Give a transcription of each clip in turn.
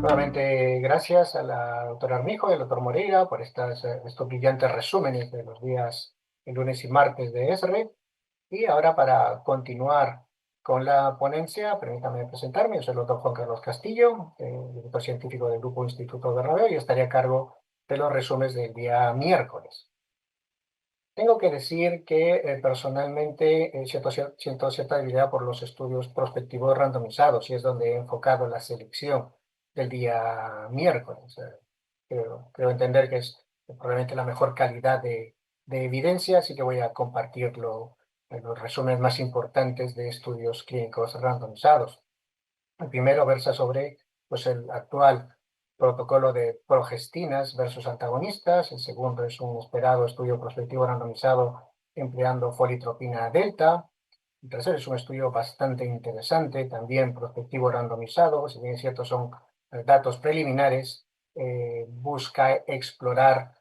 Nuevamente, gracias a la doctora Armijo y al doctor Moreira por estos brillantes resúmenes de los días el lunes y martes de ESRE. Y ahora, para continuar con la ponencia, permítame presentarme. Yo soy el doctor Juan Carlos Castillo, director científico del Grupo Instituto Bernabéu, y estaré a cargo de los resúmenes del día miércoles. Tengo que decir que personalmente siento cierta debilidad por los estudios prospectivos randomizados, y es donde he enfocado la selección del día miércoles. Creo entender que es probablemente la mejor calidad de evidencia, así que voy a compartirlo en los resúmenes más importantes de estudios clínicos randomizados. El primero versa sobre pues, el actual protocolo de progestinas versus antagonistas. El segundo es un esperado estudio prospectivo randomizado empleando folitropina delta. El tercero es un estudio bastante interesante, también prospectivo randomizado, si bien es cierto son datos preliminares, busca explorar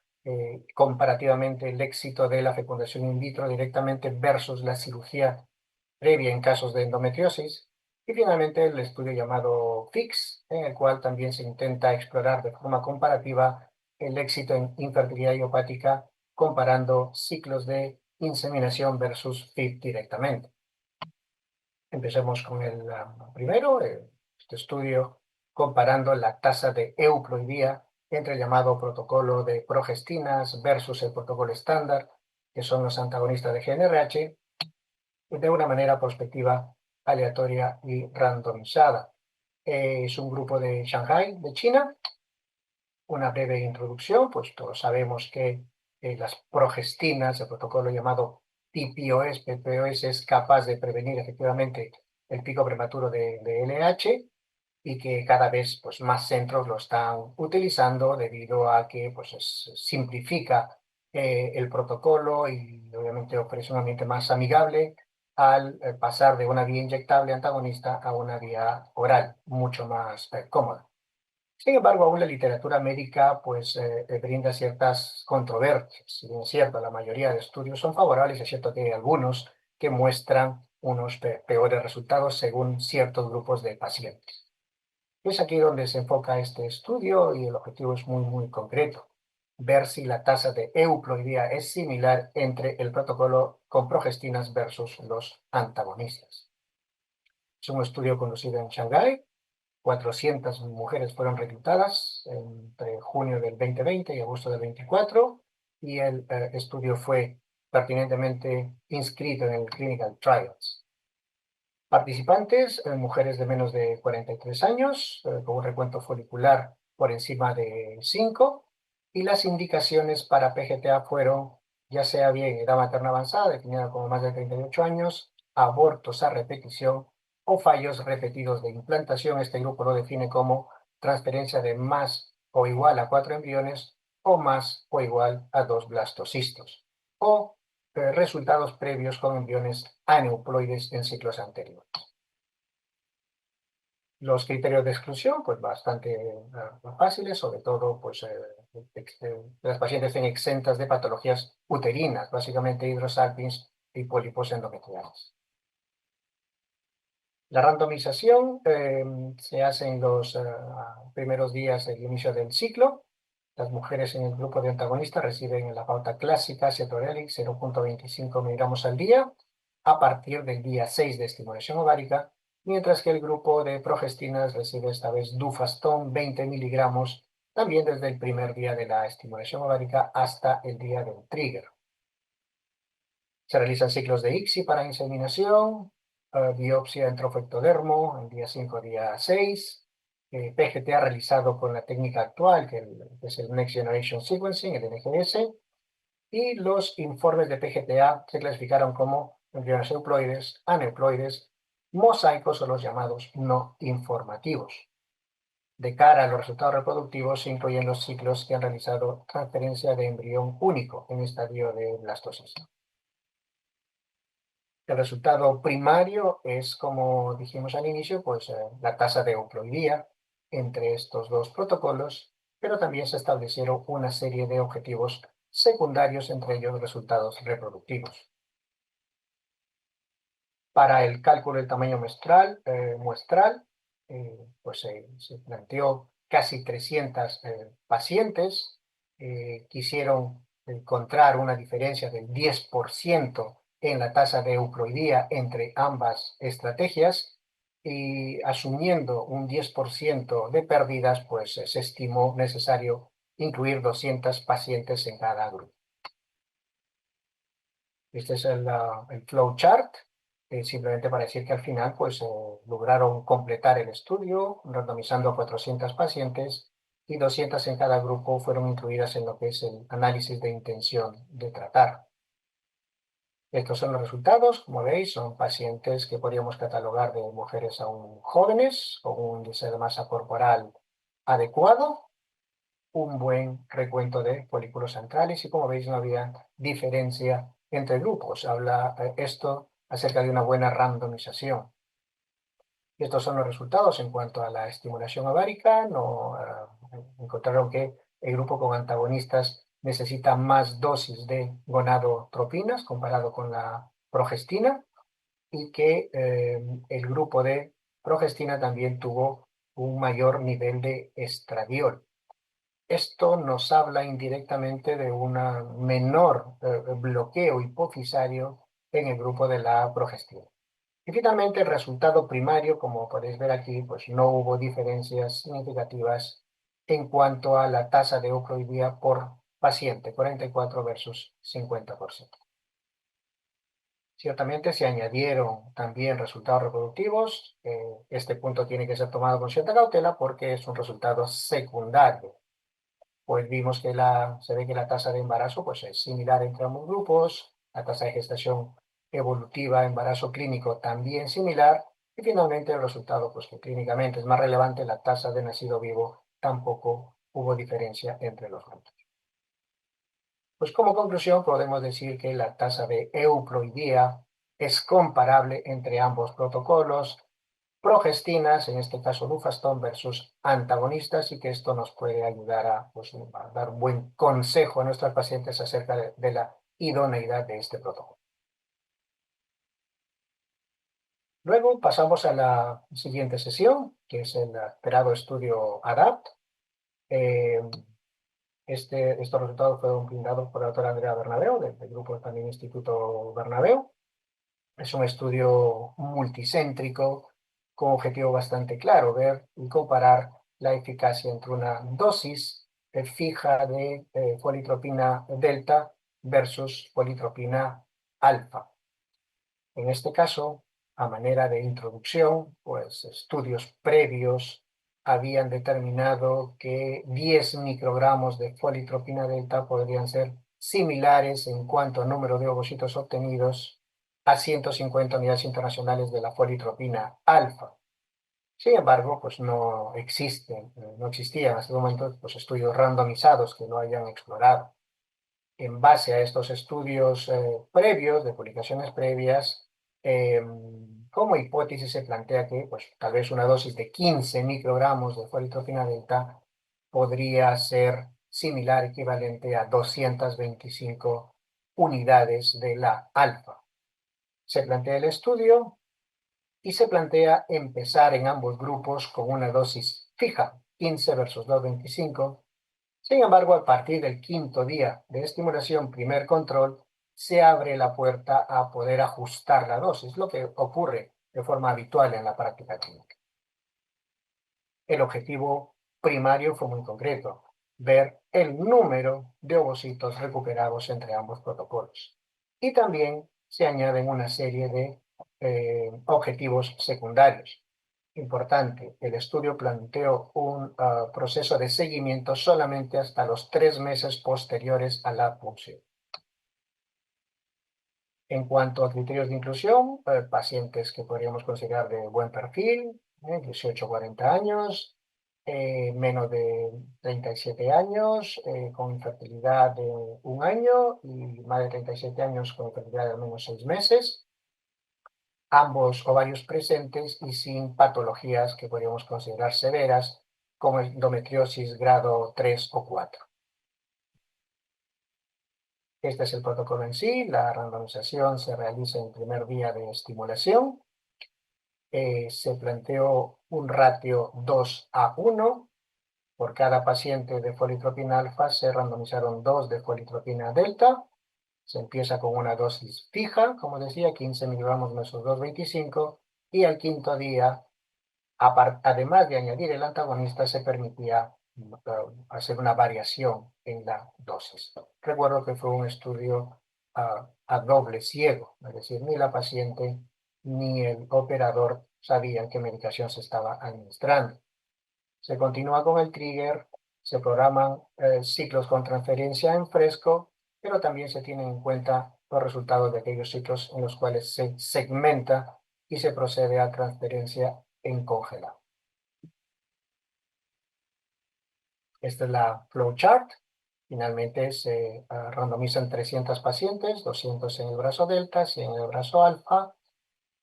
comparativamente el éxito de la fecundación in vitro directamente versus la cirugía previa en casos de endometriosis. Y finalmente el estudio llamado FIX, en el cual también se intenta explorar de forma comparativa el éxito en infertilidad idiopática comparando ciclos de inseminación versus FIP directamente. Empecemos con el primero, este estudio comparando la tasa de euploidía entre el llamado protocolo de progestinas versus el protocolo estándar, que son los antagonistas de GnRH, de una manera prospectiva, aleatoria y randomizada. Es un grupo de Shanghai, de China. Una breve introducción, pues todos sabemos que las progestinas, el protocolo llamado PPOS es capaz de prevenir efectivamente el pico prematuro de LH y que cada vez pues, más centros lo están utilizando debido a que pues, simplifica el protocolo y obviamente ofrece un ambiente más amigable al pasar de una vía inyectable antagonista a una vía oral, mucho más cómoda. Sin embargo, aún la literatura médica pues, brinda ciertas controversias. Si bien es cierto, la mayoría de estudios son favorables, es cierto que hay algunos que muestran unos peores resultados según ciertos grupos de pacientes. Es aquí donde se enfoca este estudio y el objetivo es muy concreto. Ver si la tasa de euploidía es similar entre el protocolo con progestinas versus los antagonistas. Es un estudio conducido en Shanghái. 400 mujeres fueron reclutadas entre junio del 2020 y agosto del 24 y el estudio fue pertinentemente inscrito en el Clinical Trials. Participantes, mujeres de menos de 43 años, con un recuento folicular por encima de 5, y las indicaciones para PGTA fueron ya sea bien edad materna avanzada, definida como más de 38 años, abortos a repetición o fallos repetidos de implantación. Este grupo lo define como transferencia de más o igual a 4 embriones o más o igual a 2 blastocistos, o resultados previos con embriones aneuploides en ciclos anteriores. Los criterios de exclusión, pues bastante fáciles, sobre todo, pues las pacientes estén exentas de patologías uterinas, básicamente hidrosalpinx y pólipos endometriales. La randomización se hace en los primeros días del inicio del ciclo. Las mujeres en el grupo de antagonistas reciben la pauta clásica, cetrorelix 0.25 miligramos al día, a partir del día 6 de estimulación ovárica, mientras que el grupo de progestinas recibe esta vez Dufaston 20 miligramos, también desde el primer día de la estimulación ovárica hasta el día del trigger. Se realizan ciclos de ICSI para inseminación, biopsia en trofectodermo en día 5, día 6, PGTA realizado con la técnica actual, que es el Next Generation Sequencing, el NGS, y los informes de PGTA se clasificaron como embriones euploides, aneuploides, mosaicos o los llamados no informativos. De cara a los resultados reproductivos se incluyen los ciclos que han realizado transferencia de embrión único en estadio de blastosis. El resultado primario es, como dijimos al inicio, pues la tasa de euploidía entre estos dos protocolos, pero también se establecieron una serie de objetivos secundarios, entre ellos resultados reproductivos. Para el cálculo del tamaño muestral, pues se planteó casi 300 pacientes. Quisieron encontrar una diferencia del 10% en la tasa de euploidía entre ambas estrategias y asumiendo un 10% de pérdidas, pues se estimó necesario incluir 200 pacientes en cada grupo. Este es el flow chart, simplemente para decir que al final pues, lograron completar el estudio, randomizando a 400 pacientes y 200 en cada grupo fueron incluidas en lo que es el análisis de intención de tratar. Estos son los resultados, como veis, son pacientes que podríamos catalogar de mujeres aún jóvenes, con un índice de masa corporal adecuado, un buen recuento de folículos centrales y como veis no había diferencia entre grupos. Habla esto acerca de una buena randomización. Y estos son los resultados en cuanto a la estimulación ovárica. Encontraron que el grupo con antagonistas necesita más dosis de gonadotropinas comparado con la progestina y que el grupo de progestina también tuvo un mayor nivel de estradiol. Esto nos habla indirectamente de un menor bloqueo hipofisario en el grupo de la progestina. Y finalmente el resultado primario, como podéis ver aquí, pues no hubo diferencias significativas en cuanto a la tasa de euploidía por paciente, 44 versus 50%. Ciertamente se añadieron también resultados reproductivos. Este punto tiene que ser tomado con cierta cautela porque es un resultado secundario. Pues vimos que se ve que la tasa de embarazo pues, es similar entre ambos grupos, la tasa de gestación evolutiva, embarazo clínico también similar, y finalmente el resultado, pues que clínicamente es más relevante, la tasa de nacido vivo, tampoco hubo diferencia entre los grupos. Pues como conclusión podemos decir que la tasa de euploidía es comparable entre ambos protocolos, progestinas, en este caso Lufaston versus antagonistas, y que esto nos puede ayudar a dar un buen consejo a nuestros pacientes acerca de la idoneidad de este protocolo. Luego pasamos a la siguiente sesión, que es el esperado estudio ADAPT. Estos resultados fueron brindados por la doctora Andrea Bernabeu, del grupo también Instituto Bernabeu. Es un estudio multicéntrico con objetivo bastante claro, ver y comparar la eficacia entre una dosis fija de folitropina delta versus folitropina alfa. En este caso, a manera de introducción, pues estudios previos habían determinado que 10 microgramos de folitropina delta podrían ser similares en cuanto a número de ovocitos obtenidos a 150 unidades internacionales de la folitropina alfa. Sin embargo, pues no existían hasta el momento pues, estudios randomizados que lo hayan explorado. En base a estos estudios previos, de publicaciones previas, como hipótesis se plantea que pues, tal vez una dosis de 15 microgramos de folitropina delta podría ser similar, equivalente a 225 unidades de la alfa. Se plantea el estudio y se plantea empezar en ambos grupos con una dosis fija, 15 versus 225. Sin embargo, a partir del quinto día de estimulación, primer control, se abre la puerta a poder ajustar la dosis, lo que ocurre de forma habitual en la práctica clínica. El objetivo primario fue muy concreto, ver el número de ovocitos recuperados entre ambos protocolos. Y también se añaden una serie de objetivos secundarios. Importante, el estudio planteó un proceso de seguimiento solamente hasta los 3 meses posteriores a la punción. En cuanto a criterios de inclusión, pacientes que podríamos considerar de buen perfil, 18 a 40 años, menos de 37 años, con infertilidad de 1 año y más de 37 años con infertilidad de al menos 6 meses, ambos ovarios presentes y sin patologías que podríamos considerar severas, como endometriosis grado 3 o 4. Este es el protocolo en sí. La randomización se realiza en el primer día de estimulación. Se planteó un ratio 2:1. Por cada paciente de folitropina alfa se randomizaron 2 de folitropina delta. Se empieza con una dosis fija, como decía, 15 miligramos menos 2,25, y al quinto día, además de añadir el antagonista, se permitía hacer una variación en la dosis. Recuerdo que fue un estudio a doble ciego, es decir, ni la paciente ni el operador sabían qué medicación se estaba administrando. Se continúa con el trigger, se programan ciclos con transferencia en fresco, pero también se tienen en cuenta los resultados de aquellos ciclos en los cuales se segmenta y se procede a transferencia en congelado. Esta es la flowchart. Finalmente se randomizan 300 pacientes, 200 en el brazo delta, 100 en el brazo alfa,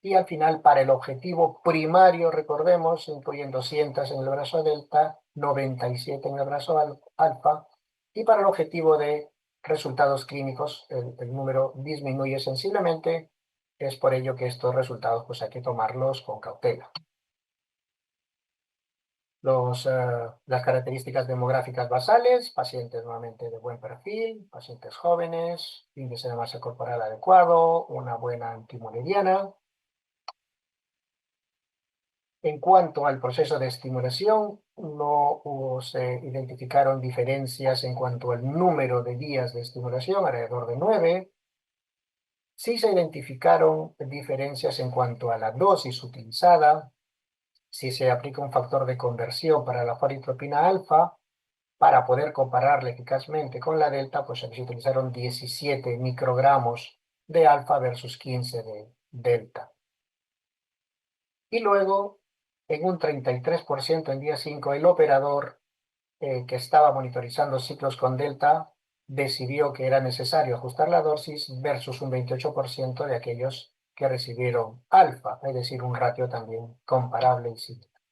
y al final, para el objetivo primario, recordemos, incluyen 200 en el brazo delta, 97 en el brazo alfa, y para el objetivo de resultados clínicos, el número disminuye sensiblemente. Es por ello que estos resultados pues hay que tomarlos con cautela. Las características demográficas basales: pacientes nuevamente de buen perfil, pacientes jóvenes, índice de masa corporal adecuado, una buena antimoleriana. En cuanto al proceso de estimulación, no se identificaron diferencias en cuanto al número de días de estimulación, alrededor de 9. Sí se identificaron diferencias en cuanto a la dosis utilizada. Si se aplica un factor de conversión para la folitropina alfa, para poder compararla eficazmente con la delta, pues se utilizaron 17 microgramos de alfa versus 15 de delta. Y luego, en un 33% en día 5, el operador que estaba monitorizando ciclos con delta decidió que era necesario ajustar la dosis versus un 28% de aquellos que recibieron alfa, es decir, un ratio también comparable y similar.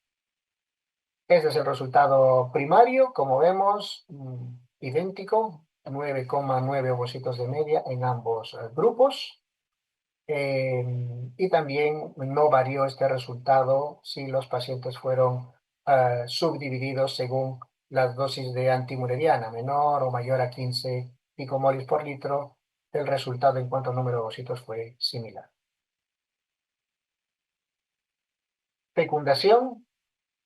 Este es el resultado primario, como vemos, idéntico, 9,9 ovocitos de media en ambos grupos. Y también no varió este resultado si los pacientes fueron subdivididos según las dosis de antimureriana, menor o mayor a 15 picomoles por litro. El resultado en cuanto al número de ovocitos fue similar. Fecundación: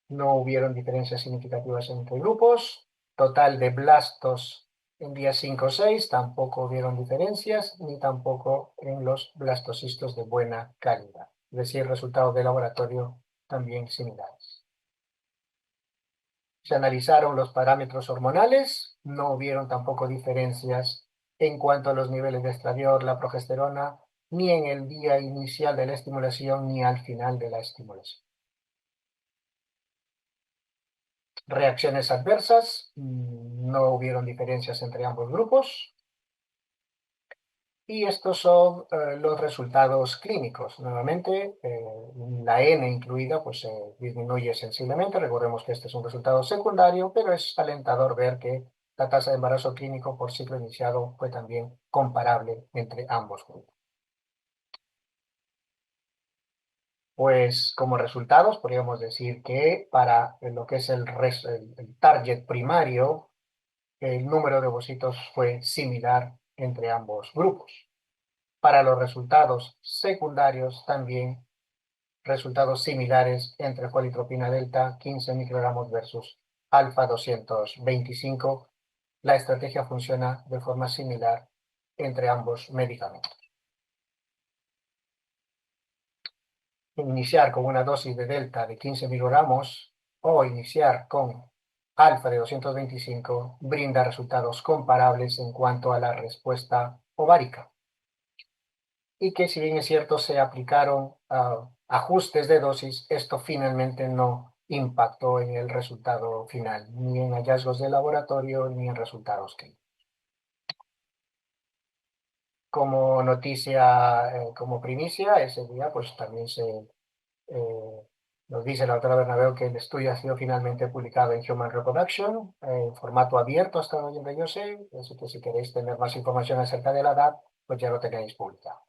no hubieron diferencias significativas entre grupos. Total de blastos en día 5 o 6, tampoco hubieron diferencias, ni tampoco en los blastocistos de buena calidad. Es decir, resultados de laboratorio también similares. Se analizaron los parámetros hormonales, no hubieron tampoco diferencias en cuanto a los niveles de estradiol, la progesterona, ni en el día inicial de la estimulación, ni al final de la estimulación. Reacciones adversas: no hubieron diferencias entre ambos grupos. Y estos son los resultados clínicos. Nuevamente, la N incluida pues disminuye sensiblemente. Recordemos que este es un resultado secundario, pero es alentador ver que la tasa de embarazo clínico por ciclo iniciado fue también comparable entre ambos grupos. Pues como resultados podríamos decir que para lo que es el target primario, el número de ovocitos fue similar entre ambos grupos. Para los resultados secundarios también resultados similares entre folitropina delta 15 microgramos versus alfa 225. La estrategia funciona de forma similar entre ambos medicamentos. Iniciar con una dosis de delta de 15 microgramos o iniciar con alfa de 225 brinda resultados comparables en cuanto a la respuesta ovárica. Y que, si bien es cierto, se aplicaron ajustes de dosis, esto finalmente no impactó en el resultado final, ni en hallazgos de laboratorio, ni en resultados clínicos. Como noticia, como primicia, ese día pues también nos dice la doctora Bernabeu que el estudio ha sido finalmente publicado en Human Reproduction, en formato abierto hasta donde yo sé, así que si queréis tener más información acerca de la edad, pues ya lo tenéis publicado.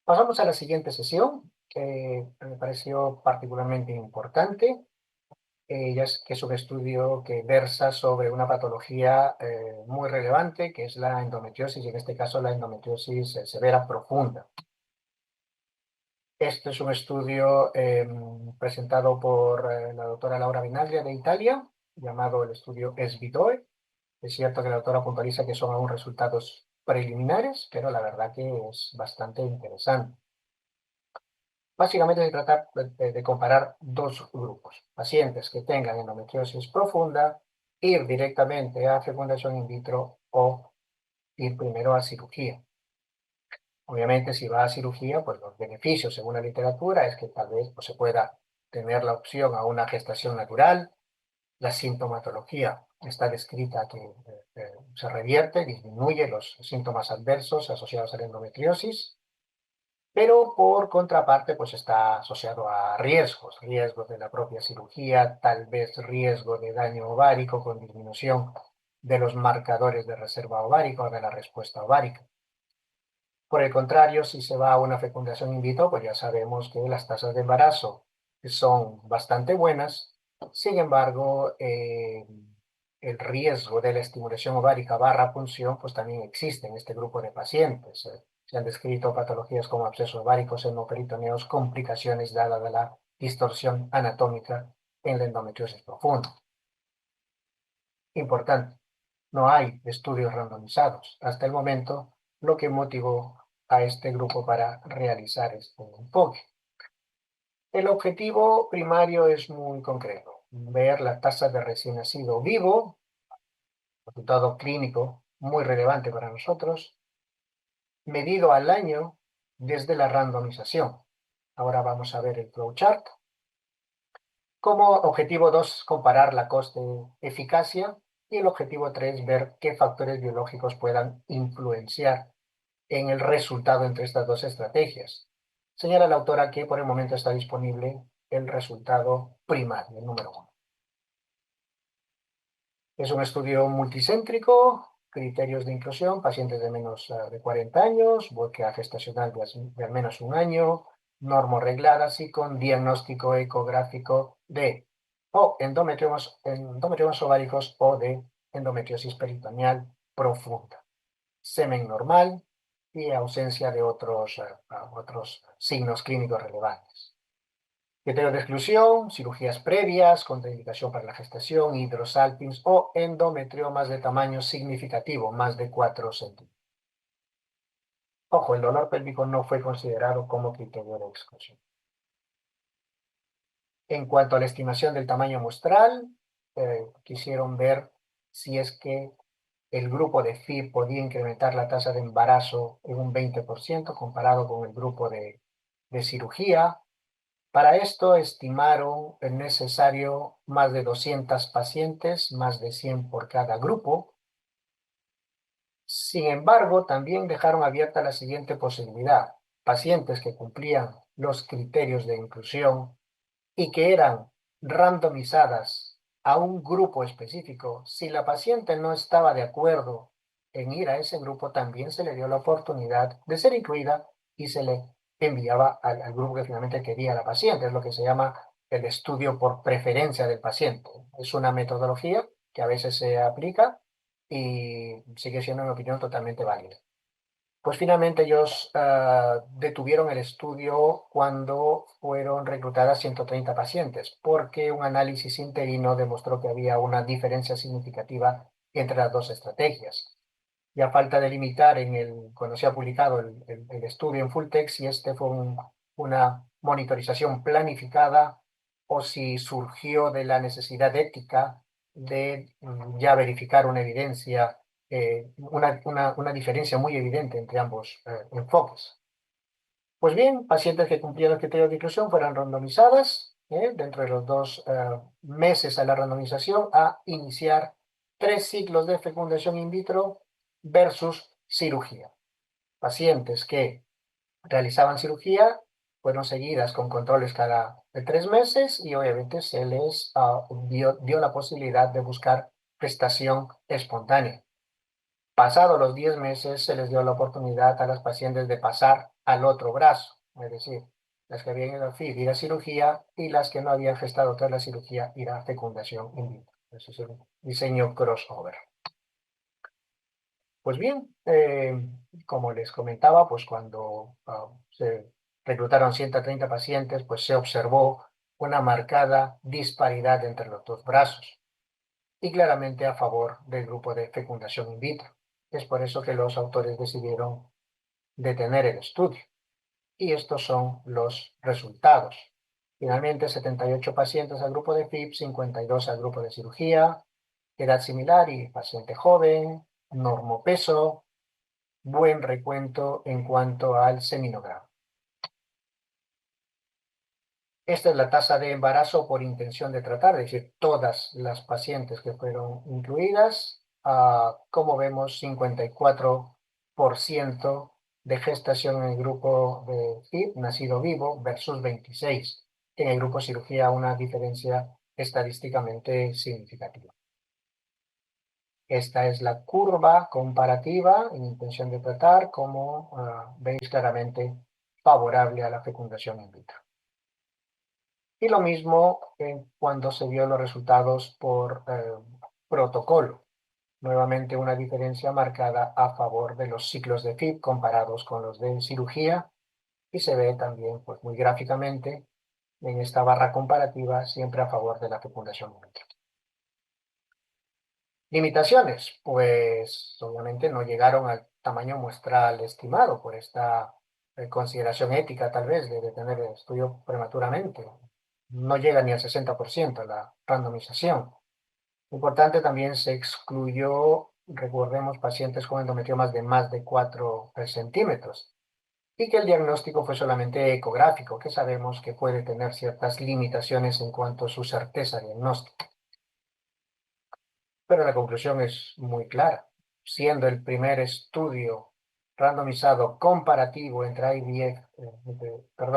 Pasamos a la siguiente sesión, que me pareció particularmente importante. que es un estudio que versa sobre una patología muy relevante, que es la endometriosis, y en este caso la endometriosis severa profunda. Este es un estudio presentado por la doctora Laura Vinaglia de Italia, llamado el estudio SVIDOE. Es cierto que la doctora puntualiza que son aún resultados preliminares, pero la verdad que es bastante interesante. Básicamente se trata de comparar dos grupos. Pacientes que tengan endometriosis profunda, ir directamente a fecundación in vitro o ir primero a cirugía. Obviamente, si va a cirugía, pues los beneficios, según la literatura, es que tal vez pues, se pueda tener la opción a una gestación natural. La sintomatología está descrita que se revierte, disminuye los síntomas adversos asociados a la endometriosis, pero por contraparte, pues está asociado a riesgos de la propia cirugía, tal vez riesgo de daño ovárico con disminución de los marcadores de reserva ovárica o de la respuesta ovárica. Por el contrario, si se va a una fecundación in vitro, pues ya sabemos que las tasas de embarazo son bastante buenas. Sin embargo, el riesgo de la estimulación ovárica barra punción, pues también existe en este grupo de pacientes. Se han descrito patologías como abscesos ováricos, hematoperitoneos, complicaciones dadas de la distorsión anatómica en la endometriosis profunda. Importante, no hay estudios randomizados hasta el momento, lo que motivó a este grupo para realizar este enfoque. El objetivo primario es muy concreto: ver la tasa de recién nacido vivo, resultado clínico muy relevante para nosotros, medido al año desde la randomización. Ahora vamos a ver el flowchart. Como objetivo 2, comparar la coste-eficacia, y el objetivo 3, ver qué factores biológicos puedan influenciar en el resultado entre estas dos estrategias. Señala la autora que por el momento está disponible el resultado primario, el número 1. Es un estudio multicéntrico, criterios de inclusión: pacientes de menos de 40 años, búsqueda gestacional de al menos un año, normorregladas y con diagnóstico ecográfico de o endometriomas ováricos o de endometriosis peritoneal profunda, semen normal y ausencia de otros signos clínicos relevantes. Criterio de exclusión: cirugías previas, contraindicación para la gestación, hidrosalpings o endometriomas de tamaño significativo, más de 4 centímetros. Ojo, el dolor pélvico no fue considerado como criterio de exclusión. En cuanto a la estimación del tamaño muestral, quisieron ver si es que el grupo de FIB podía incrementar la tasa de embarazo en un 20% comparado con el grupo de cirugía. Para esto estimaron el necesario más de 200 pacientes, más de 100 por cada grupo. Sin embargo, también dejaron abierta la siguiente posibilidad: pacientes que cumplían los criterios de inclusión y que eran randomizadas a un grupo específico. Si la paciente no estaba de acuerdo en ir a ese grupo, también se le dio la oportunidad de ser incluida y se le enviaba al grupo que finalmente quería la paciente. Es lo que se llama el estudio por preferencia del paciente. Es una metodología que a veces se aplica y sigue siendo, en mi opinión, totalmente válida. Pues finalmente ellos detuvieron el estudio cuando fueron reclutadas 130 pacientes, porque un análisis interino demostró que había una diferencia significativa entre las dos estrategias. Y a falta de limitar cuando se ha publicado el estudio en full text, si este fue una monitorización planificada o si surgió de la necesidad ética de ya verificar una evidencia, una diferencia muy evidente entre ambos enfoques. Pues bien, pacientes que cumplían el criterio de inclusión fueron randomizadas dentro de los 2 meses a la randomización a iniciar 3 ciclos de fecundación in vitro versus cirugía. Pacientes que realizaban cirugía fueron seguidas con controles cada 3 meses y obviamente se les dio la posibilidad de buscar gestación espontánea. Pasados los 10 meses se les dio la oportunidad a las pacientes de pasar al otro brazo, es decir, las que habían ido a FIV ir a cirugía y las que no habían gestado tras la cirugía ir a fecundación in vitro. Eso es el diseño crossover. Pues bien, como les comentaba, pues cuando se reclutaron 130 pacientes, pues se observó una marcada disparidad entre los dos brazos y claramente a favor del grupo de fecundación in vitro. Es por eso que los autores decidieron detener el estudio. Y estos son los resultados. Finalmente, 78 pacientes al grupo de FIP, 52 al grupo de cirugía, edad similar y paciente joven, normopeso, buen recuento en cuanto al seminograma. Esta es la tasa de embarazo por intención de tratar, es decir, todas las pacientes que fueron incluidas. Como vemos, 54% de gestación en el grupo de FIP, nacido vivo, versus 26%. En el grupo cirugía, una diferencia estadísticamente significativa. Esta es la curva comparativa en intención de tratar, como veis claramente favorable a la fecundación in vitro. Y lo mismo cuando se vio los resultados por protocolo. Nuevamente una diferencia marcada a favor de los ciclos de FIP comparados con los de cirugía. Y se ve también pues, muy gráficamente en esta barra comparativa siempre a favor de la fecundación in vitro. Limitaciones, pues obviamente no llegaron al tamaño muestral estimado por esta consideración ética tal vez de detener el estudio prematuramente. No llega ni al 60% la randomización. Importante, también se excluyó, recordemos, pacientes con endometriomas de más de 4 centímetros y que el diagnóstico fue solamente ecográfico, que sabemos que puede tener ciertas limitaciones en cuanto a su certeza diagnóstica. Pero la conclusión es muy clara. Siendo el primer estudio randomizado comparativo entre IVF,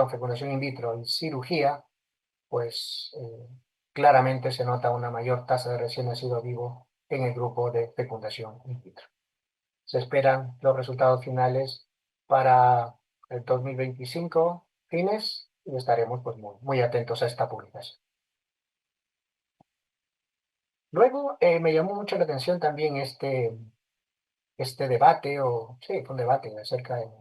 fecundación in vitro y cirugía, pues claramente se nota una mayor tasa de recién nacido vivo en el grupo de fecundación in vitro. Se esperan los resultados finales para el 2025 fines y estaremos pues muy atentos a esta publicación. Luego me llamó mucho la atención también este debate, sí, fue un debate acerca de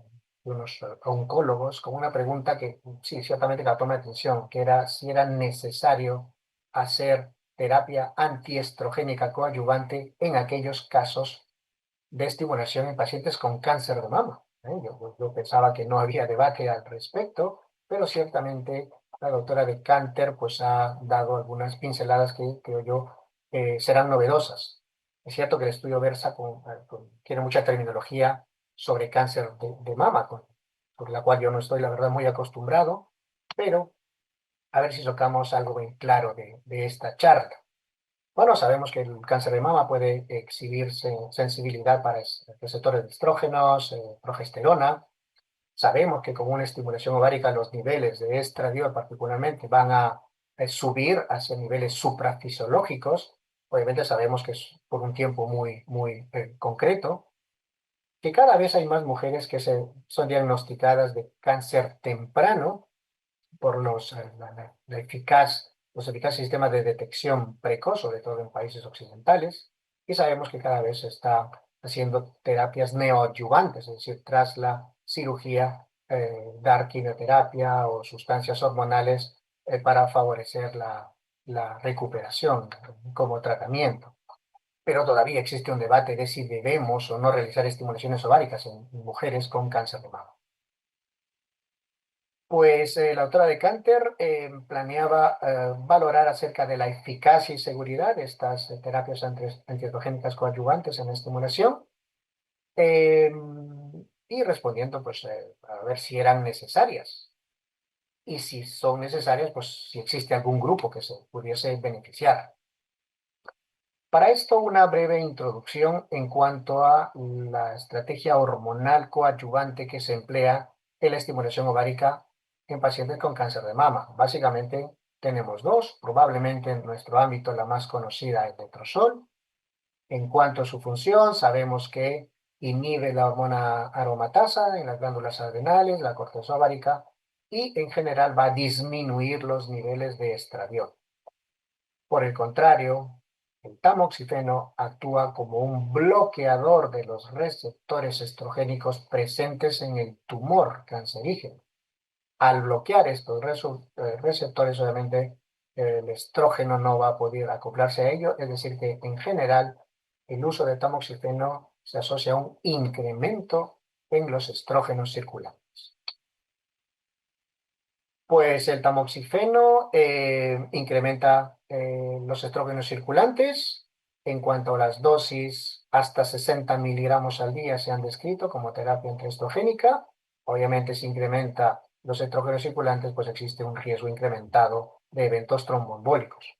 unos oncólogos con una pregunta que sí, ciertamente captó mi atención, que era si era necesario hacer terapia antiestrogénica coadyuvante en aquellos casos de estimulación en pacientes con cáncer de mama. Yo pensaba que no había debate al respecto, pero ciertamente la doctora de Canter pues ha dado algunas pinceladas que creo yo serán novedosas. Es cierto que el estudio versa tiene mucha terminología sobre cáncer de mama, por la cual yo no estoy, la verdad, muy acostumbrado, pero a ver si sacamos algo bien claro de esta charla. Bueno, sabemos que el cáncer de mama puede exhibir sensibilidad para receptores de estrógenos, progesterona. Sabemos que con una estimulación ovárica los niveles de estradiol particularmente van a subir hacia niveles suprafisiológicos. Obviamente sabemos que es por un tiempo muy concreto, que cada vez hay más mujeres que son diagnosticadas de cáncer temprano por los eficaces sistemas de detección precoz, sobre todo en países occidentales, y sabemos que cada vez se está haciendo terapias neoadyuvantes, es decir, tras la cirugía, dar quimioterapia o sustancias hormonales para favorecer la recuperación como tratamiento. Pero todavía existe un debate de si debemos o no realizar estimulaciones ováricas en mujeres con cáncer de mama. Pues la autora de Canter planeaba valorar acerca de la eficacia y seguridad de estas terapias antiestrogénicas coadyuvantes en la estimulación eh, y respondiendo pues a ver si eran necesarias y si son necesarias, pues si existe algún grupo que se pudiese beneficiar. Para esto, una breve introducción en cuanto a la estrategia hormonal coadyuvante que se emplea en la estimulación ovárica en pacientes con cáncer de mama. Básicamente tenemos dos, probablemente en nuestro ámbito la más conocida es letrozol. En cuanto a su función, sabemos que inhibe la hormona aromatasa en las glándulas adrenales, la corteza ovárica, y en general va a disminuir los niveles de estradiol. Por el contrario, el tamoxifeno actúa como un bloqueador de los receptores estrogénicos presentes en el tumor cancerígeno. Al bloquear estos receptores, obviamente, el estrógeno no va a poder acoplarse a ello, es decir, que en general el uso de tamoxifeno se asocia a un incremento en los estrógenos circulantes. Pues el tamoxifeno incrementa los estrógenos circulantes. En cuanto a las dosis, hasta 60 miligramos al día se han descrito como terapia antiestrogénica. Obviamente, si incrementa los estrógenos circulantes, pues existe un riesgo incrementado de eventos tromboembólicos.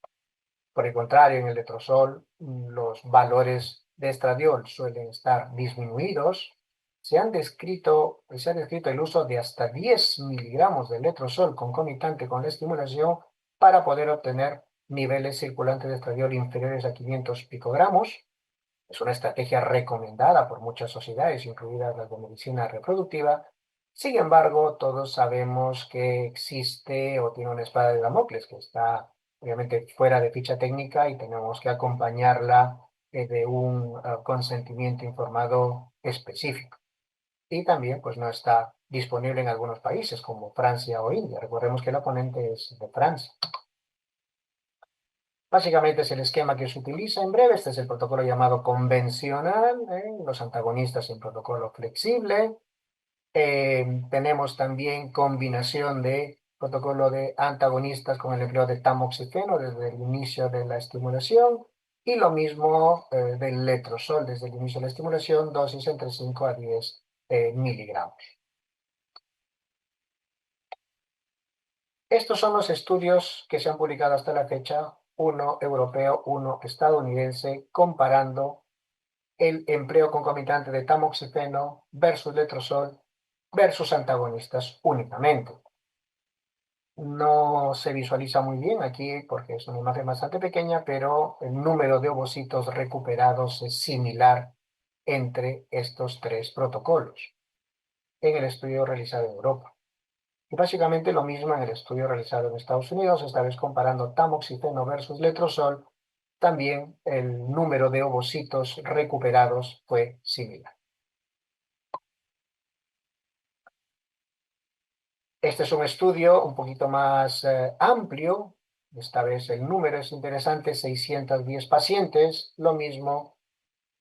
Por el contrario, en el letrozol, los valores de estradiol suelen estar disminuidos. Se ha descrito el uso de hasta 10 miligramos de letrozol concomitante con la estimulación para poder obtener niveles circulantes de estradiol inferiores a 500 picogramos. Es una estrategia recomendada por muchas sociedades, incluidas las de medicina reproductiva. Sin embargo, todos sabemos que existe o tiene una espada de Damocles que está obviamente fuera de ficha técnica y tenemos que acompañarla de un consentimiento informado específico. Y también pues no está disponible en algunos países como Francia o India. Recordemos que la ponente es de Francia. Básicamente es el esquema que se utiliza en breve. Este es el protocolo llamado convencional, los antagonistas en protocolo flexible. Tenemos también combinación de protocolo de antagonistas con el empleo de tamoxifeno desde el inicio de la estimulación y lo mismo del letrozol desde el inicio de la estimulación, dosis entre 5 a 10 miligramos. Estos son los estudios que se han publicado hasta la fecha, uno europeo, uno estadounidense, comparando el empleo concomitante de tamoxifeno versus letrozol versus antagonistas únicamente. No se visualiza muy bien aquí porque es una imagen bastante pequeña, pero el número de ovocitos recuperados es similar entre estos tres protocolos en el estudio realizado en Europa. Y básicamente lo mismo en el estudio realizado en Estados Unidos, esta vez comparando tamoxifeno versus letrozol, también el número de ovocitos recuperados fue similar. Este es un estudio un poquito más amplio, esta vez el número es interesante, 610 pacientes, lo mismo,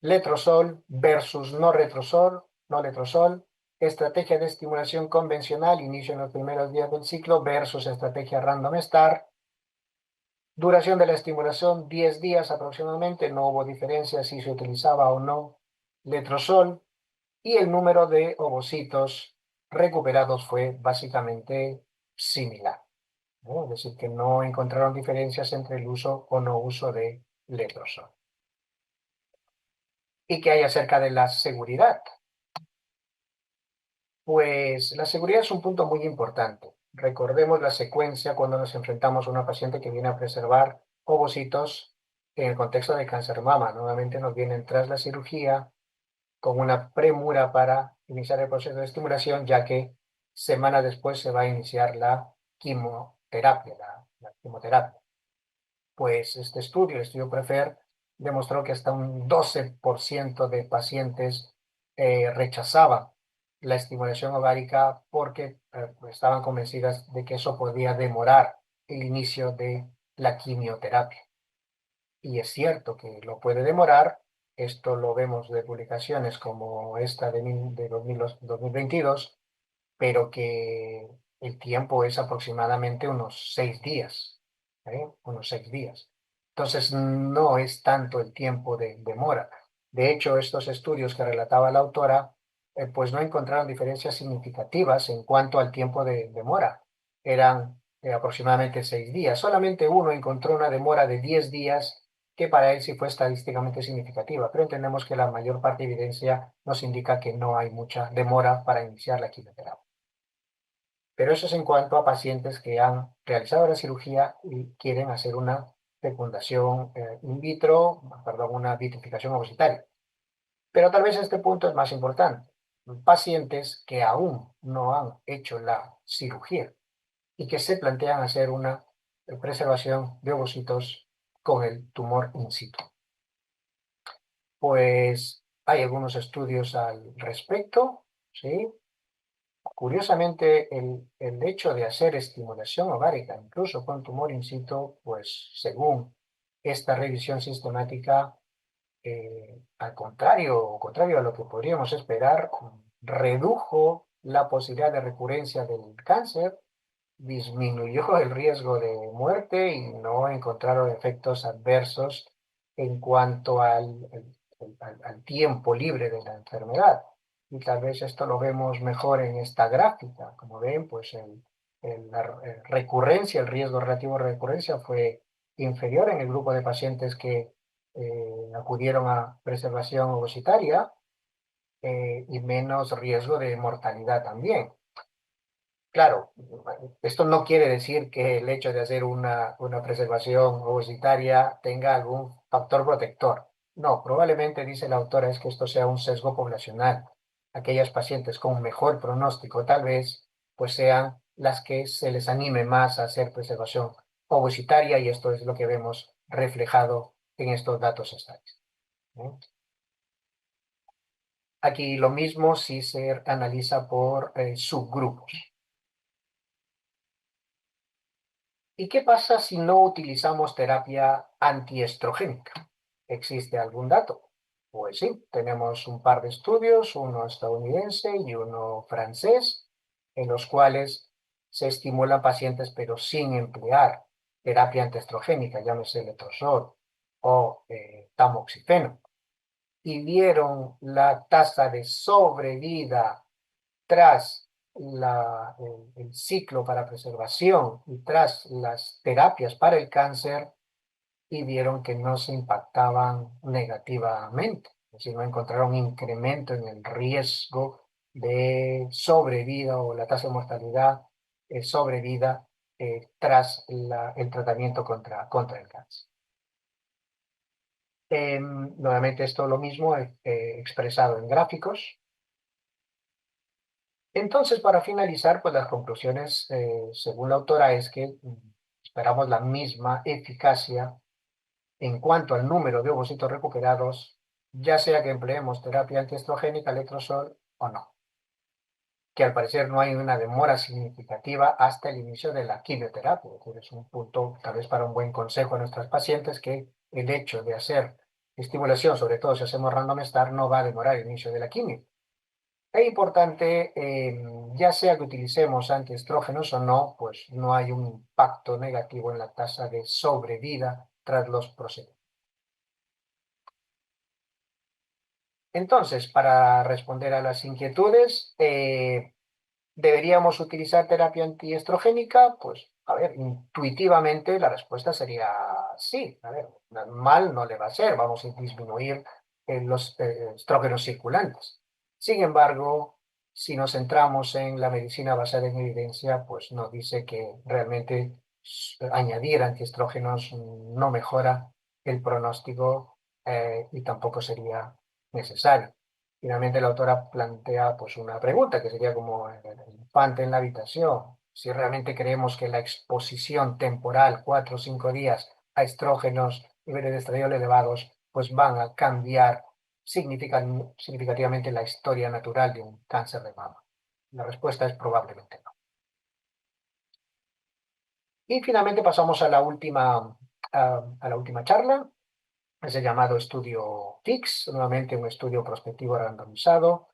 letrozol versus no letrozol, estrategia de estimulación convencional, inicio en los primeros días del ciclo, versus estrategia random star, duración de la estimulación 10 días aproximadamente, no hubo diferencia si se utilizaba o no letrozol, y el número de ovocitos recuperados fue básicamente similar, ¿no? Es decir, que no encontraron diferencias entre el uso o no uso de letrozol. ¿Y qué hay acerca de la seguridad? Pues la seguridad es un punto muy importante. Recordemos la secuencia cuando nos enfrentamos a una paciente que viene a preservar ovocitos en el contexto de cáncer de mama. Nuevamente nos vienen tras la cirugía con una premura para iniciar el proceso de estimulación, ya que semanas después se va a iniciar la quimioterapia, la quimioterapia. Pues este estudio, el estudio PREFER, demostró que hasta un 12% de pacientes rechazaban la estimulación ovárica porque estaban convencidas de que eso podía demorar el inicio de la quimioterapia. Y es cierto que lo puede demorar, esto lo vemos de publicaciones como esta de 2022, pero que el tiempo es aproximadamente unos 6 días, unos 6 días. Entonces no es tanto el tiempo de demora. De hecho, estos estudios que relataba la autora, pues no encontraron diferencias significativas en cuanto al tiempo de demora. Eran aproximadamente 6 días. Solamente uno encontró una demora de 10 días que para él sí fue estadísticamente significativa, pero entendemos que la mayor parte de evidencia nos indica que no hay mucha demora para iniciar la quimioterapia. Pero eso es en cuanto a pacientes que han realizado la cirugía y quieren hacer una fecundación in vitro, perdón, una vitrificación ovocitaria. Pero tal vez este punto es más importante. Pacientes que aún no han hecho la cirugía y que se plantean hacer una preservación de ovocitos con el tumor in situ. Pues hay algunos estudios al respecto, ¿sí? Curiosamente, el hecho de hacer estimulación ovárica, incluso con tumor in situ, pues según esta revisión sistemática, contrario a lo que podríamos esperar, redujo la posibilidad de recurrencia del cáncer, disminuyó el riesgo de muerte y no encontraron efectos adversos en cuanto al tiempo libre de la enfermedad. Y tal vez esto lo vemos mejor en esta gráfica. Como ven, pues la recurrencia, el riesgo relativo de recurrencia fue inferior en el grupo de pacientes que acudieron a preservación ovocitaria, y menos riesgo de mortalidad también. Claro, esto no quiere decir que el hecho de hacer una preservación ovocitaria tenga algún factor protector. No, probablemente, dice la autora, es que esto sea un sesgo poblacional. Aquellas pacientes con mejor pronóstico, tal vez, pues sean las que se les anime más a hacer preservación ovocitaria, y esto es lo que vemos reflejado en estos datos estadísticos, ¿no? Aquí lo mismo si se analiza por subgrupos. ¿Y qué pasa si no utilizamos terapia antiestrogénica? ¿Existe algún dato? Pues sí, tenemos un par de estudios, uno estadounidense y uno francés, en los cuales se estimulan pacientes pero sin emplear terapia antiestrogénica, llámese letrozol o tamoxifeno, y vieron la tasa de sobrevida tras el ciclo para preservación y tras las terapias para el cáncer, y vieron que no se impactaban negativamente, es decir, no encontraron incremento en el riesgo de sobrevida o la tasa de mortalidad sobrevida tras el tratamiento contra el cáncer. Nuevamente esto lo mismo expresado en gráficos. Entonces, para finalizar, pues las conclusiones, según la autora, es que esperamos la misma eficacia en cuanto al número de ovocitos recuperados, ya sea que empleemos terapia antiestrogénica, letrozol o no. Que al parecer no hay una demora significativa hasta el inicio de la quimioterapia. Es un punto, tal vez para un buen consejo a nuestros pacientes, que el hecho de hacer estimulación, sobre todo si hacemos random start, no va a demorar el inicio de la quimio. Es importante, ya sea que utilicemos antiestrógenos o no, pues no hay un impacto negativo en la tasa de sobrevida tras los procedimientos. Entonces, para responder a las inquietudes, ¿deberíamos utilizar terapia antiestrogénica? Pues, a ver, intuitivamente la respuesta sería sí. A ver, mal no le va a hacer, vamos a disminuir los estrógenos circulantes. Sin embargo, si nos centramos en la medicina basada en evidencia, pues nos dice que realmente añadir antiestrógenos no mejora el pronóstico, y tampoco sería necesario. Finalmente la autora plantea pues una pregunta que sería como el infante en la habitación. Si realmente creemos que la exposición temporal, 4 o 5 días, a estrógenos, niveles de estradiol elevados, pues van a cambiar significativamente la historia natural de un cáncer de mama. La respuesta es probablemente no. Y finalmente pasamos a la última charla. Es el llamado estudio FIX, nuevamente un estudio prospectivo randomizado,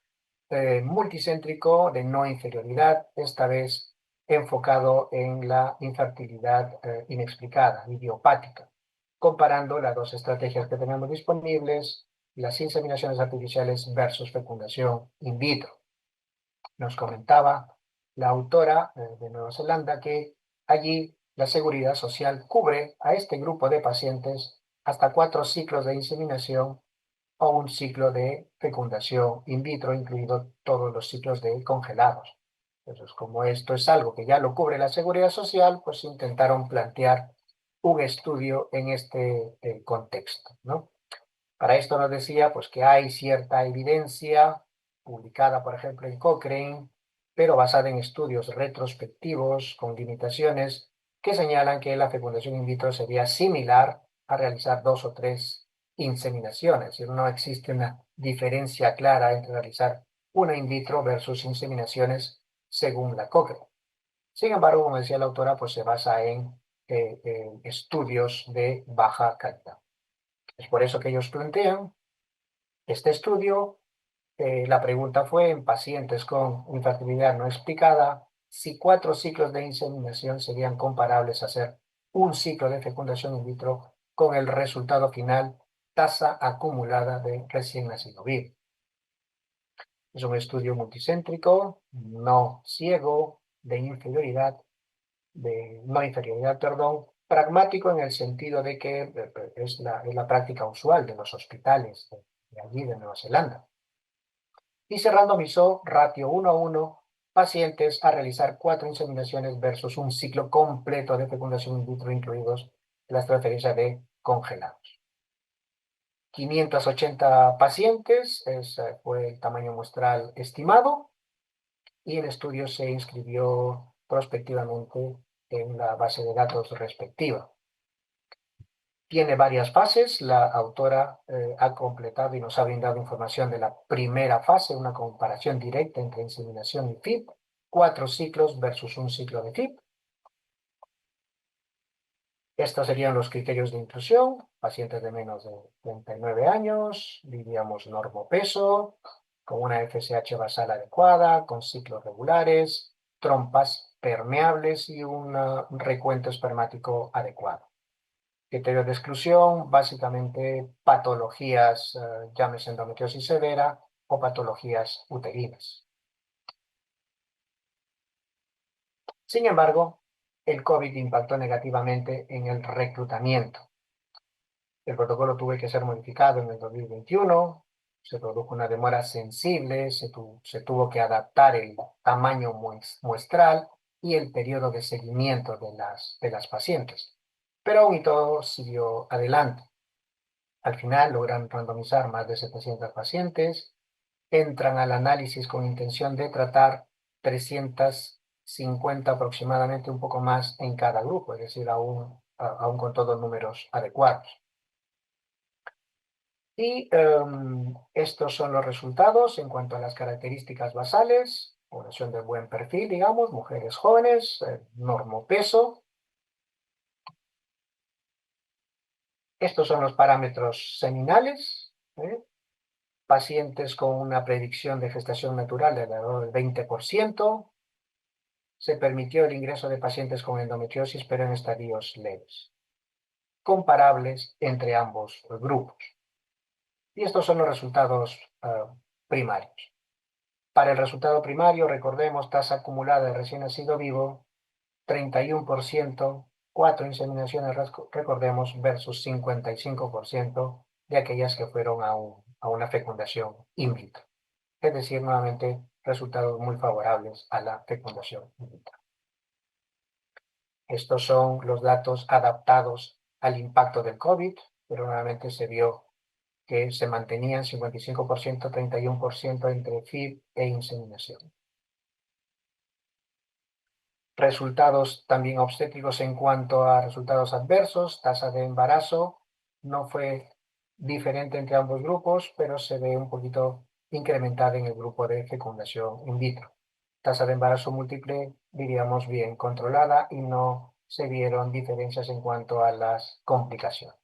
multicéntrico de no inferioridad, esta vez enfocado en la infertilidad inexplicada, idiopática, comparando las dos estrategias que tenemos disponibles, las inseminaciones artificiales versus fecundación in vitro. Nos comentaba la autora de Nueva Zelanda que allí la seguridad social cubre a este grupo de pacientes hasta 4 ciclos de inseminación o un ciclo de fecundación in vitro, incluido todos los ciclos de congelados. Entonces, como esto es algo que ya lo cubre la seguridad social, pues intentaron plantear un estudio en este contexto, ¿no? Para esto nos decía pues, que hay cierta evidencia publicada, por ejemplo, en Cochrane, pero basada en estudios retrospectivos con limitaciones que señalan que la fecundación in vitro sería similar a realizar 2 o 3 inseminaciones. Es decir, no existe una diferencia clara entre realizar una in vitro versus inseminaciones según la Cochrane. Sin embargo, como decía la autora, pues se basa en estudios de baja calidad. Es por eso que ellos plantean este estudio. La pregunta fue en pacientes con infertilidad no explicada, si 4 ciclos de inseminación serían comparables a hacer un ciclo de fecundación in vitro con el resultado final, tasa acumulada de recién nacido vivo. Es un estudio multicéntrico, no ciego, de no inferioridad, perdón, pragmático en el sentido de que es la práctica usual de los hospitales de allí de Nueva Zelanda. Y se randomizó ratio 1:1 pacientes a realizar 4 inseminaciones versus un ciclo completo de fecundación in vitro, incluidos las transferencias de congelados. 580 pacientes fue el tamaño muestral estimado, y el estudio se inscribió prospectivamente en la base de datos respectiva. Tiene varias fases. La autora ha completado y nos ha brindado información de la primera fase, una comparación directa entre inseminación y FIP, 4 ciclos versus un ciclo de FIP. Estos serían los criterios de inclusión: pacientes de menos de 39 años, diríamos normopeso, con una FSH basal adecuada, con ciclos regulares, trompas permeables y un recuento espermático adecuado. Criterios de exclusión, básicamente patologías, llámese endometriosis severa o patologías uterinas. Sin embargo, el COVID impactó negativamente en el reclutamiento. El protocolo tuvo que ser modificado en el 2021, se produjo una demora sensible, se tuvo que adaptar el tamaño muestral y el periodo de seguimiento de las pacientes. Pero aún y todo siguió adelante. Al final logran randomizar más de 700 pacientes, entran al análisis con intención de tratar 350 aproximadamente, un poco más en cada grupo, es decir, aún con todos números adecuados. Y estos son los resultados en cuanto a las características basales: población de buen perfil, digamos, mujeres jóvenes, normopeso. Estos son los parámetros seminales, pacientes con una predicción de gestación natural de alrededor del 20%. Se permitió el ingreso de pacientes con endometriosis, pero en estadios leves, comparables entre ambos grupos. Y estos son los resultados primarios. Para el resultado primario, recordemos, tasa acumulada de recién nacido vivo, 31%, 4 inseminaciones, recordemos, versus 55% de aquellas que fueron a una fecundación in vitro. Es decir, nuevamente, resultados muy favorables a la fecundación in vitro. Estos son los datos adaptados al impacto del COVID, pero nuevamente se vio que se mantenían 55%, 31% entre FIP e inseminación. Resultados también obstétricos en cuanto a resultados adversos. Tasa de embarazo no fue diferente entre ambos grupos, pero se ve un poquito incrementada en el grupo de fecundación in vitro. Tasa de embarazo múltiple, diríamos, bien controlada, y no se vieron diferencias en cuanto a las complicaciones.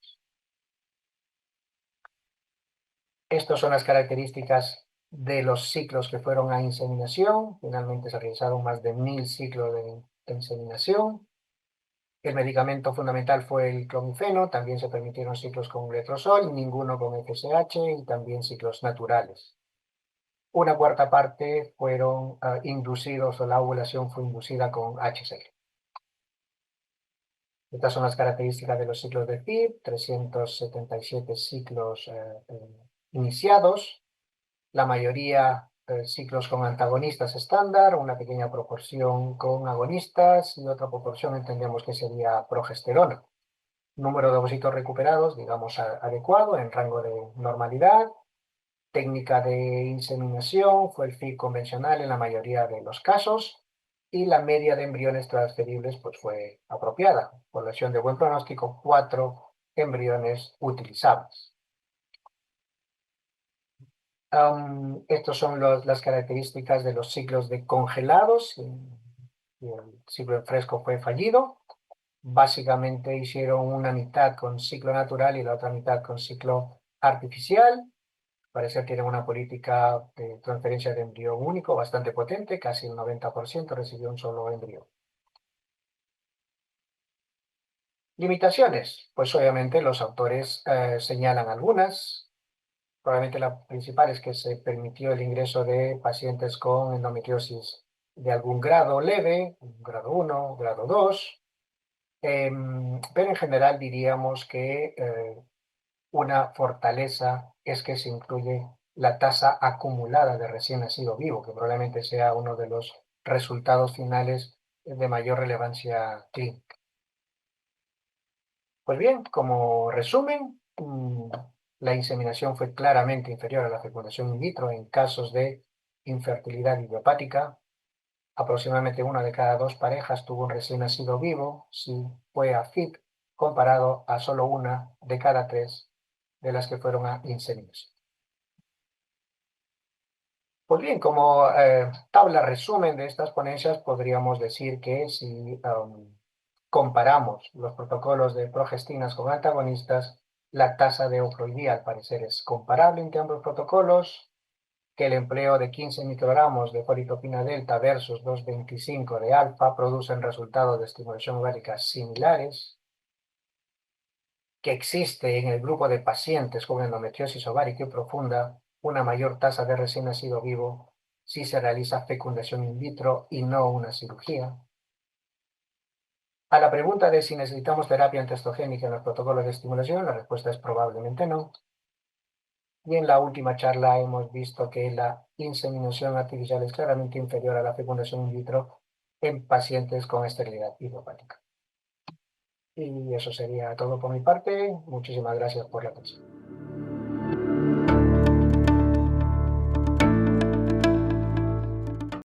Estas son las características de los ciclos que fueron a inseminación. Finalmente se realizaron más de 1000 ciclos de inseminación. El medicamento fundamental fue el clomifeno. También se permitieron ciclos con letrozol, ninguno con FSH, y también ciclos naturales. Una cuarta parte fueron inducidos, o la ovulación fue inducida con HCG. Estas son las características de los ciclos de FIP: 377 ciclos iniciados, la mayoría ciclos con antagonistas estándar, una pequeña proporción con agonistas y otra proporción entendemos que sería progesterona. Número de ovocitos recuperados, digamos, adecuado, en rango de normalidad. técnica de inseminación fue el FIV convencional en la mayoría de los casos y la media de embriones transferibles pues, fue apropiada. Población de buen pronóstico, 4 embriones utilizables. Estos son las características de los ciclos de congelados. Y el ciclo en fresco fue fallido. Básicamente hicieron una mitad con ciclo natural y la otra mitad con ciclo artificial. Parece que tienen una política de transferencia de embrión único bastante potente, casi el 90% recibió un solo embrión. Limitaciones, pues obviamente los autores señalan algunas. Probablemente la principal es que se permitió el ingreso de pacientes con endometriosis de algún grado leve, grado 1, grado 2, pero en general diríamos que una fortaleza es que se incluye la tasa acumulada de recién nacido vivo, que probablemente sea uno de los resultados finales de mayor relevancia clínica. Pues bien, como resumen, la inseminación fue claramente inferior a la fecundación in vitro en casos de infertilidad idiopática. Aproximadamente una de cada 2 parejas tuvo un recién nacido vivo, si fue a FIP, comparado a solo una de cada 3 de las que fueron a inseminación. Pues bien, como tabla resumen de estas ponencias, podríamos decir que si comparamos los protocolos de progestinas con antagonistas, la tasa de ocloidía al parecer es comparable entre ambos protocolos, que el empleo de 15 microgramos de folitopina delta versus 2,25 de alfa producen resultados de estimulación ovárica similares, que existe en el grupo de pacientes con endometriosis ovárica profunda una mayor tasa de recién nacido vivo si se realiza fecundación in vitro y no una cirugía. A la pregunta de si necesitamos terapia antiestrogénica en los protocolos de estimulación, la respuesta es probablemente no. Y en la última charla hemos visto que la inseminación artificial es claramente inferior a la fecundación in vitro en pacientes con esterilidad idiopática. Y eso sería todo por mi parte. Muchísimas gracias por la atención.